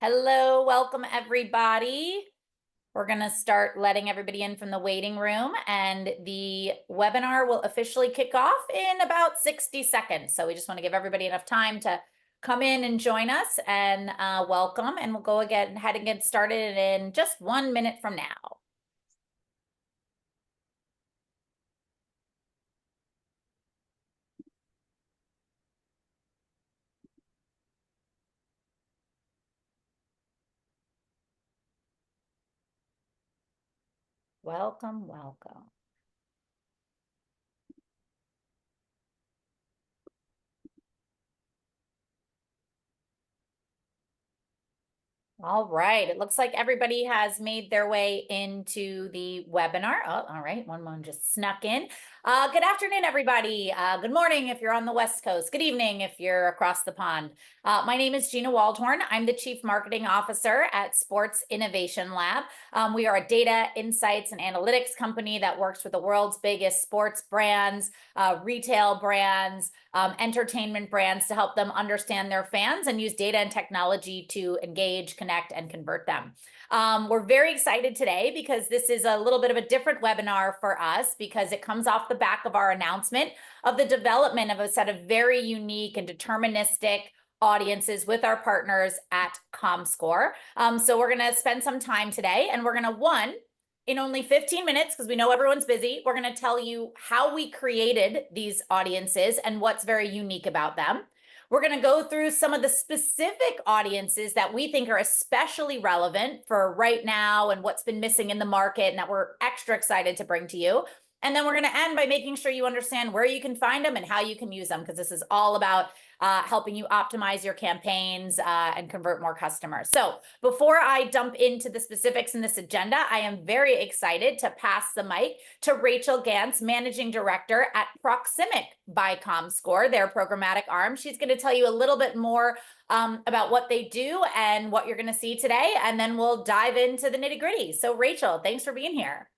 Hello, welcome everybody. We're going to start letting everybody in from the waiting room, and the webinar will officially kick off in about 60 seconds. So we just want to give everybody enough time to come in and join us and welcome, and we'll go ahead and get started in just 1 minute from now. Welcome, welcome. All right, it looks like everybody has made their way into the webinar. Oh, all right, one just snuck in. Good afternoon, everybody. Good morning if you're on the West Coast. Good evening if you're across the pond. My name is Gina Waldhorn. I'm the Chief Marketing Officer at Sports Innovation Lab. We are a data, insights, and analytics company that works with the world's biggest sports brands, retail brands, entertainment brands to help them understand their fans and use data and technology to engage, connect, and convert them. We're very excited today because this is a little bit of a different webinar for us because it comes off the back of our announcement of the development of a set of very unique and deterministic audiences with our partners at Comscore. So we're going to spend some time today, and we're going to, in only 15 minutes, because we know everyone's busy, we're going to tell you how we created these audiences and what's very unique about them. We're going to go through some of the specific audiences that we think are especially relevant for right now and what's been missing in the market and that we're extra excited to bring to you. And then we're going to end by making sure you understand where you can find them and how you can use them, because this is all about helping you optimize your campaigns and convert more customers. So before I dump into the specifics in this agenda, I am very excited to pass the mic to Rachel Gantz, Managing Director at Proximic by Comscore, their programmatic arm. She's going to tell you a little bit more about what they do and what you're going to see today, and then we'll dive into the nitty-gritty. So Rachel, thanks for being here.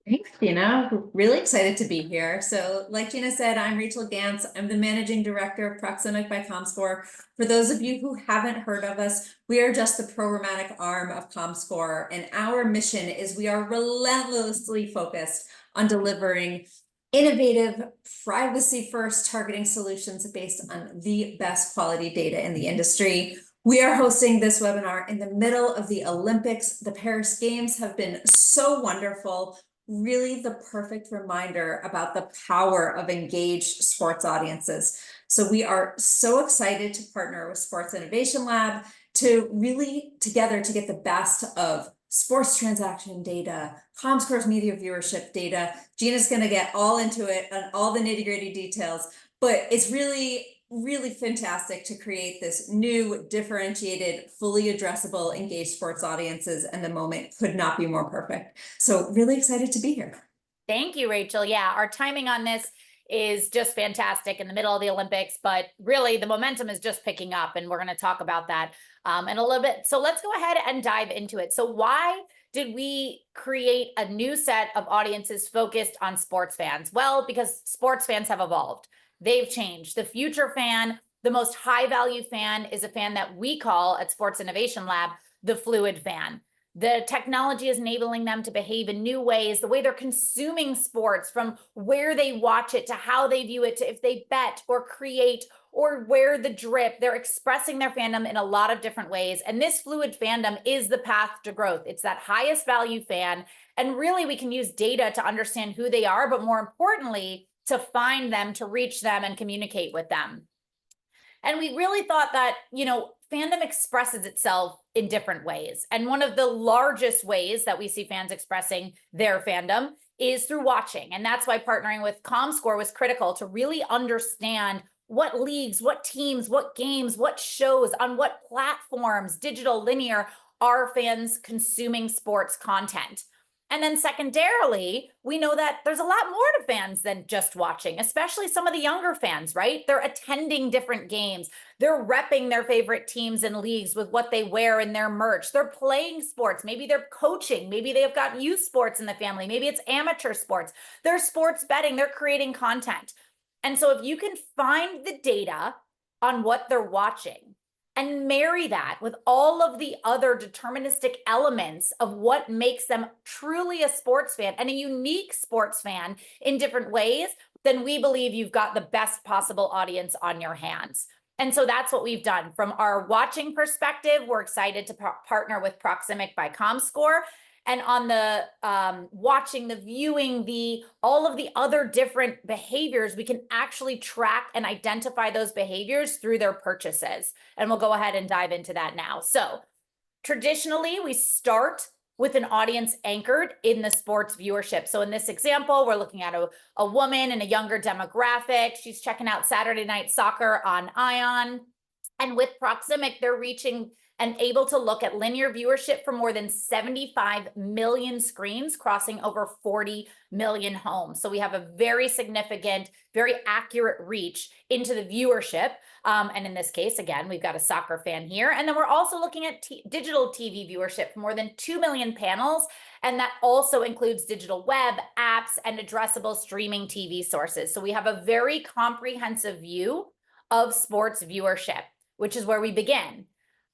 Thanks, Gina. Really excited to be here. So like Gina said, I'm Rachel Gantz. I'm the Managing Director of Proximic by Comscore. For those of you who haven't heard of us, we are just the programmatic arm of Comscore. And our mission is we are relentlessly focused on delivering innovative, privacy-first targeting solutions based on the best quality data in the industry. We are hosting this webinar in the middle of the Olympics. The Paris Games have been so wonderful. Really the perfect reminder about the power of engaged sports audiences. So we are so excited to partner with Sports Innovation Lab to really together to get the best of sports transaction data, Comscore's media viewership data. Gina's going to get all into it and all the nitty-gritty details, but it's really fantastic to create this new, differentiated, fully addressable, engaged sports audiences, and the moment could not be more perfect. So really excited to be here. Thank you, Rachel. Yeah, our timing on this is just fantastic in the middle of the Olympics, but really the momentum is just picking up, and we're going to talk about that in a little bit. So let's go ahead and dive into it. So why did we create a new set of audiences focused on sports fans? Well, because sports fans have evolved. They've changed. The future fan, the most high value fan, is a fan that we call at Sports Innovation Lab the fluid fan. The technology is enabling them to behave in new ways, the way they're consuming sports, from where they watch it to how they view it to if they bet or create or wear the drip. They're expressing their fandom in a lot of different ways. And this fluid fandom is the path to growth. It's that highest value fan. And really, we can use data to understand who they are, but more importantly, to find them, to reach them, and communicate with them. And we really thought that, fandom expresses itself in different ways. And one of the largest ways that we see fans expressing their fandom is through watching. And that's why partnering with Comscore was critical to really understand what leagues, what teams, what games, what shows, on what platforms, digital, linear, are fans consuming sports content. And then secondarily, we know that there's a lot more to fans than just watching, especially some of the younger fans, right? They're attending different games. They're repping their favorite teams and leagues with what they wear in their merch. They're playing sports. Maybe they're coaching. Maybe they've got youth sports in the family. Maybe it's amateur sports. They're sports betting. They're creating content. And so if you can find the data on what they're watching, and marry that with all of the other deterministic elements of what makes them truly a sports fan and a unique sports fan in different ways, then we believe you've got the best possible audience on your hands. And so that's what we've done. From our watching perspective, we're excited to partner with Proximic by Comscore. And on the watching, the viewing, all of the other different behaviors, we can actually track and identify those behaviors through their purchases. And we'll go ahead and dive into that now. So traditionally, we start with an audience anchored in the sports viewership. So in this example, we're looking at a woman in a younger demographic. She's checking out Saturday Night Soccer on Ion. And with Proximic, they're reaching and able to look at linear viewership for more than 75 million screens, crossing over 40 million homes. So we have a very significant, very accurate reach into the viewership. And in this case, again, we've got a soccer fan here. And then we're also looking at digital TV viewership for more than 2 million panels. And that also includes digital web, apps, and addressable streaming TV sources. So we have a very comprehensive view of sports viewership, which is where we begin.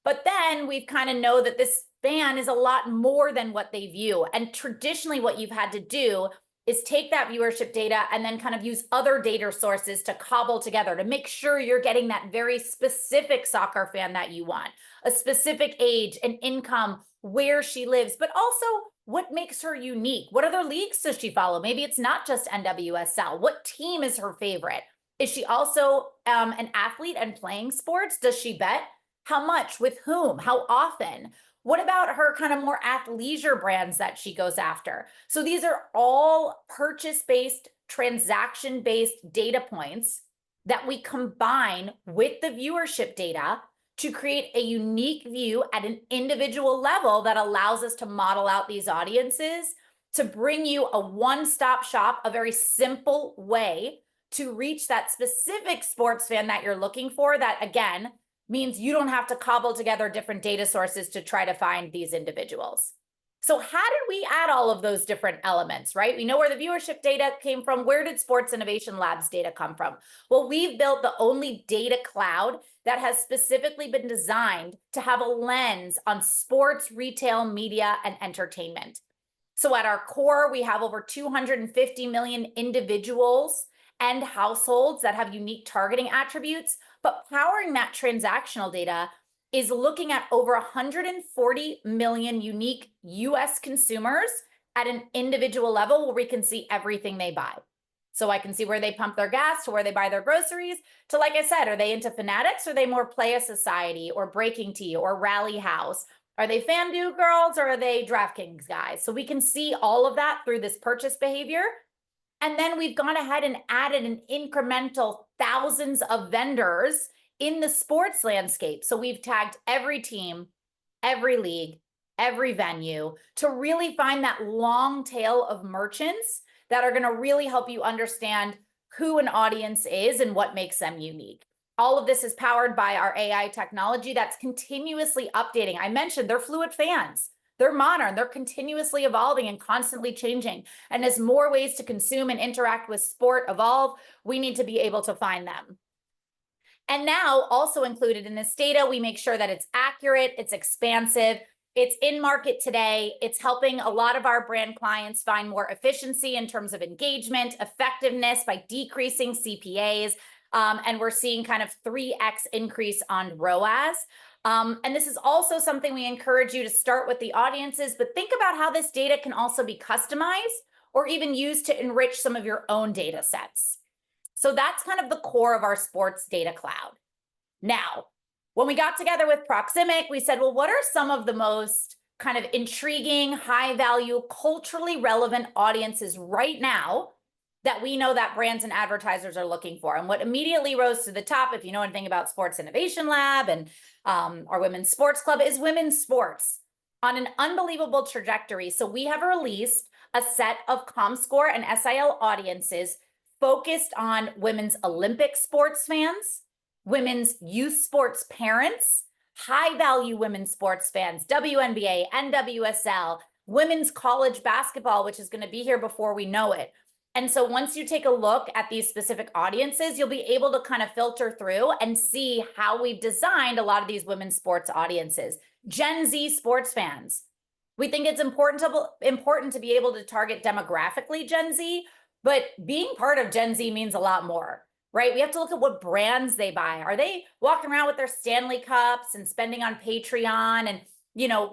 But then we kind of know that this fan is a lot more than what they view. And traditionally, what you've had to do is take that viewership data and then kind of use other data sources to cobble together to make sure you're getting that very specific soccer fan that you want, a specific age and income, where she lives, but also what makes her unique. What other leagues does she follow? Maybe it's not just NWSL. What team is her favorite? Is she also an athlete and playing sports? Does she bet? How much? With whom? How often? What about her kind of more athleisure brands that she goes after? So these are all purchase-based, transaction-based data points that we combine with the viewership data to create a unique view at an individual level that allows us to model out these audiences to bring you a one-stop shop, a very simple way to reach that specific sports fan that you're looking for. That, again, means you don't have to cobble together different data sources to try to find these individuals. So how did we add all of those different elements, right? We know where the viewership data came from. Where did Sports Innovation Labs data come from? Well, we've built the only data cloud that has specifically been designed to have a lens on sports, retail, media, and entertainment. So at our core, we have over 250 million individuals and households that have unique targeting attributes, but powering that transactional data is looking at over 140 million unique US consumers at an individual level where we can see everything they buy. So I can see where they pump their gas to where they buy their groceries to, like I said, are they into Fanatics? Are they more Playa Society or Breaking Tea or Rally House? Are they FanDuel girls or are they DraftKings guys? So we can see all of that through this purchase behavior. And then we've gone ahead and added an incremental thousands of vendors in the sports landscape. So we've tagged every team, every league, every venue to really find that long tail of merchants that are going to really help you understand who an audience is and what makes them unique. All of this is powered by our AI technology that's continuously updating. I mentioned they're fluid fans. They're modern, they're continuously evolving and constantly changing. And as more ways to consume and interact with sport evolve, we need to be able to find them. And now, also included in this data, we make sure that it's accurate, it's expansive, it's in market today. It's helping a lot of our brand clients find more efficiency in terms of engagement, effectiveness by decreasing CPAs. And we're seeing kind of 3x increase on ROAS. And this is also something we encourage you to start with the audiences, but think about how this data can also be customized or even used to enrich some of your own data sets. So that's kind of the core of our sports data cloud. Now, when we got together with Proximic, we said, well, what are some of the most kind of intriguing, high value, culturally relevant audiences right now that we know that brands and advertisers are looking for? And what immediately rose to the top, if you know anything about Sports Innovation Lab and our Women's Sports Club, is women's sports on an unbelievable trajectory. So we have released a set of Comscore and SIL audiences focused on women's Olympic sports fans, women's youth sports parents, high value women's sports fans, WNBA, NWSL, women's college basketball, which is going to be here before we know it, And so once you take a look at these specific audiences, you'll be able to kind of filter through and see how we've designed a lot of these women's sports audiences. Gen Z sports fans. We think it's important to be able to target demographically Gen Z, but being part of Gen Z means a lot more, right? We have to look at what brands they buy. Are they walking around with their Stanley Cups and spending on Patreon and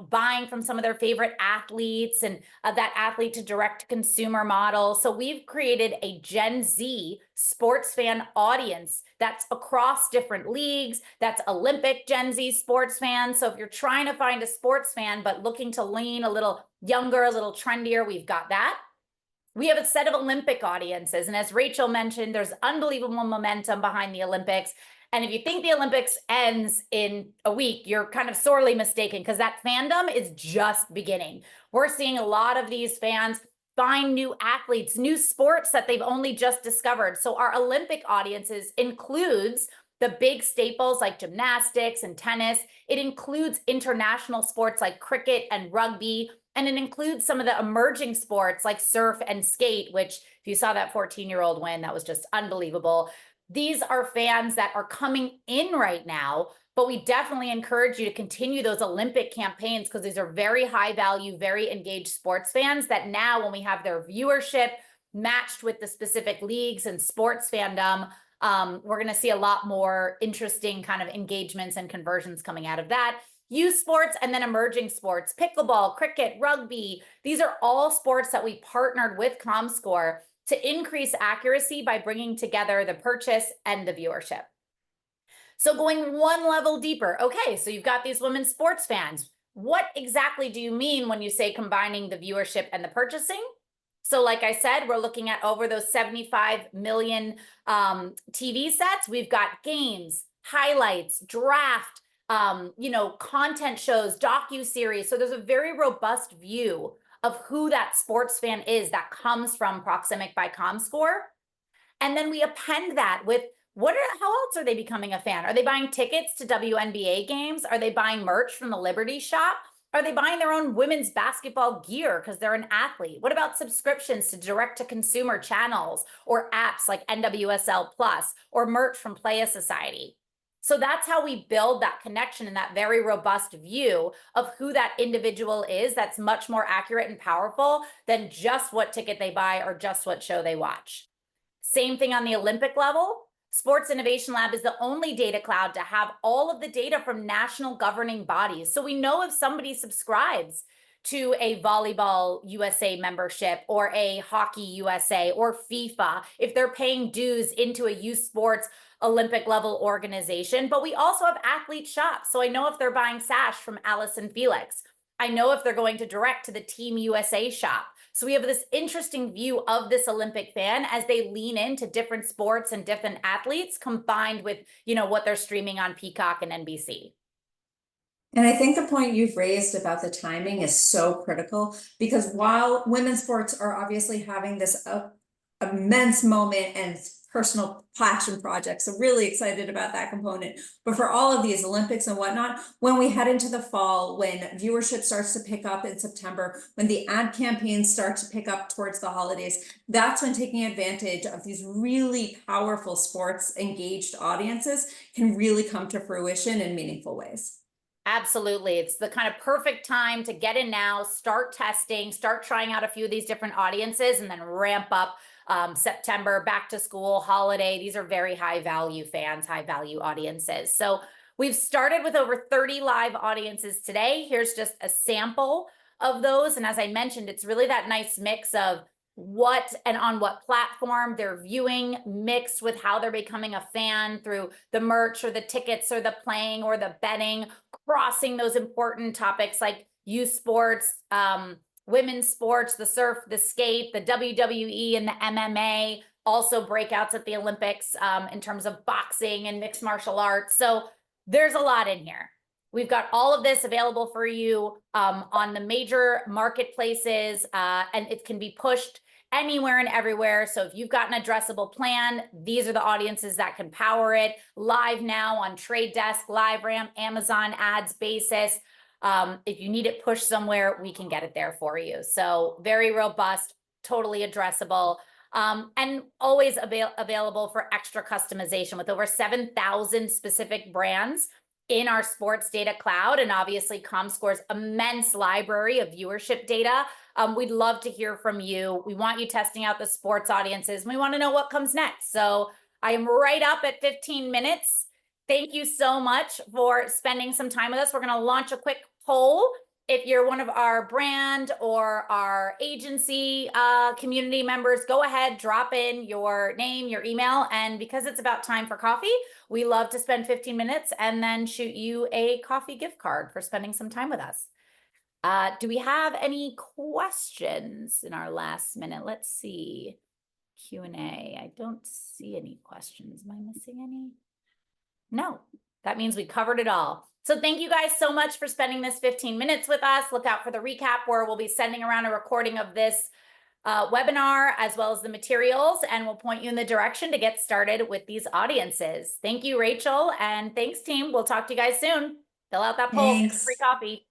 buying from some of their favorite athletes and that athlete to direct to consumer model? So we've created a Gen Z sports fan audience that's across different leagues. That's Olympic Gen Z sports fans. So if you're trying to find a sports fan, but looking to lean a little younger, a little trendier, we've got that. We have a set of Olympic audiences. And as Rachel mentioned, there's unbelievable momentum behind the Olympics. And if you think the Olympics ends in a week, you're kind of sorely mistaken, because that fandom is just beginning. We're seeing a lot of these fans find new athletes, new sports that they've only just discovered. So our Olympic audiences includes the big staples like gymnastics and tennis. It includes international sports like cricket and rugby. And it includes some of the emerging sports like surf and skate, which if you saw that 14-year-old win, that was just unbelievable. These are fans that are coming in right now, but we definitely encourage you to continue those Olympic campaigns, because these are very high value, very engaged sports fans that now, when we have their viewership matched with the specific leagues and sports fandom, we're going to see a lot more interesting kind of engagements and conversions coming out of that. Youth sports and then emerging sports, pickleball, cricket, rugby. These are all sports that we partnered with Comscore to increase accuracy by bringing together the purchase and the viewership. So going one level deeper, okay, so you've got these women's sports fans. What exactly do you mean when you say combining the viewership and the purchasing? So like I said, we're looking at over those 75 million TV sets. We've got games, highlights, draft, content shows, docu-series. So there's a very robust view of who that sports fan is that comes from Proximic by Comscore. And then we append that with how else are they becoming a fan? Are they buying tickets to WNBA games? Are they buying merch from the Liberty Shop? Are they buying their own women's basketball gear because they're an athlete? What about subscriptions to direct-to-consumer channels or apps like NWSL Plus or merch from Playa Society? So that's how we build that connection and that very robust view of who that individual is that's much more accurate and powerful than just what ticket they buy or just what show they watch. Same thing on the Olympic level. Sports Innovation Lab is the only data cloud to have all of the data from national governing bodies. So we know if somebody subscribes to a Volleyball USA membership or a Hockey USA or FIFA, if they're paying dues into a youth sports Olympic level organization. But we also have athlete shops. So I know if they're buying sash from Allison Felix. I know if they're going to direct to the Team USA shop. So we have this interesting view of this Olympic fan as they lean into different sports and different athletes combined with, what they're streaming on Peacock and NBC. And I think the point you've raised about the timing is so critical, because while women's sports are obviously having this immense moment and personal passion projects, so really excited about that component. But for all of these Olympics and whatnot, when we head into the fall, when viewership starts to pick up in September, when the ad campaigns start to pick up towards the holidays, that's when taking advantage of these really powerful sports engaged audiences can really come to fruition in meaningful ways. Absolutely. It's the kind of perfect time to get in now, start testing, start trying out a few of these different audiences, and then ramp up September, back to school, holiday. These are very high value fans, high value audiences. So we've started with over 30 live audiences today. Here's just a sample of those. And as I mentioned, it's really that nice mix of what and on what platform they're viewing, mixed with how they're becoming a fan through the merch or the tickets or the playing or the betting, crossing those important topics like youth sports, women's sports, the surf, the skate, the WWE and the MMA, also breakouts at the Olympics in terms of boxing and mixed martial arts. So there's a lot in here. We've got all of this available for you on the major marketplaces, and it can be pushed anywhere and everywhere. So if you've got an addressable plan, these are the audiences that can power it. Live now on Trade Desk, LiveRamp, Amazon Ads, Basis. If you need it pushed somewhere, we can get it there for you. So very robust, totally addressable. And always available for extra customization with over 7,000 specific brands in our sports data cloud, and obviously Comscore's immense library of viewership data. We'd love to hear from you. We want you testing out the sports audiences. We want to know what comes next. So I am right up at 15 minutes. Thank you so much for spending some time with us. We're going to launch a quick poll. If you're one of our brand or our agency community members, go ahead, drop in your name, your email, and because it's about time for coffee, we love to spend 15 minutes and then shoot you a coffee gift card for spending some time with us. Do we have any questions in our last minute? Let's see. Q&A. I don't see any questions. Am I missing any? No, that means we covered it all. So thank you guys so much for spending this 15 minutes with us. Look out for the recap where we'll be sending around a recording of this webinar as well as the materials, and we'll point you in the direction to get started with these audiences. Thank you, Rachel, and thanks, team. We'll talk to you guys soon. Fill out that poll, Thanks. free coffee.